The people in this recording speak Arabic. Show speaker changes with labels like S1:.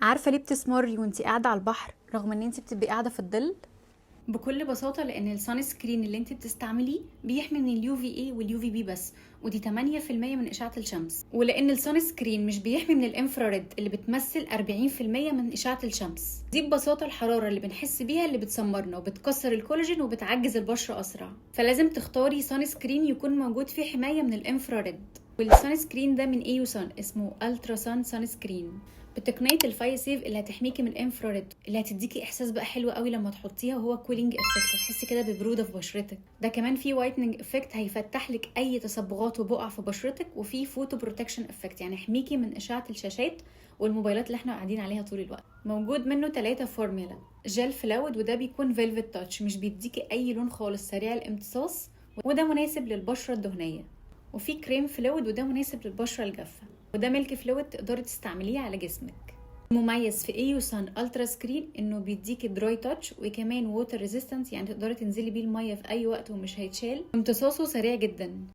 S1: عارفة ليه بتسمري وانتي قاعدة على البحر رغم ان انتي بتبقي قاعدة في الظل؟ بكل بساطة لان السان سكرين اللي انتي بتستعمليه بيحمي من اليو في اي واليو في بي بس، ودي 8% من اشعة الشمس. ولان السان سكرين مش بيحمي من الانفراريد اللي بتمثل 40% من اشعة الشمس، دي ببساطة الحرارة اللي بنحس بيها اللي بتسمرنا وبتكسر الكولاجين وبتعجز البشرة اسرع. فلازم تختاري سان سكرين يكون موجود فيه حماية من الانفراريد. والسان سكرين ده من ايوسان اسمه الترا سان سكرين بتقنيه الفاي سيف اللي هتحميكي من الانفراريد، اللي هتديكي احساس بقى حلو قوي لما تحطيها، وهو كولينج افكت، هتحسي كده ببروده في بشرتك. ده كمان في وايتنينج افكت هيفتح لك اي تصبغات وبقع في بشرتك، وفي فوتو بروتكشن افكت يعني يحميكي من اشعه الشاشات والموبايلات اللي احنا قاعدين عليها طول الوقت. موجود منه 3 فورميلا. جel فلويد، وده بيكون فيلفت تاتش، مش بيديكي اي لون خالص، سريع الامتصاص، وده مناسب للبشره الدهنيه. وفي كريم فلويد، وده مناسب للبشره الجافه. وده ميلك فلويد تقدري تستعمليه على جسمك. مميز في ايوسان الترا سكرين انه بيديكي دراي تاتش، وكمان ووتر ريزيستنس، يعني تقدري تنزلي بيه الميه في اي وقت ومش هيتشال. امتصاصه سريع جدا.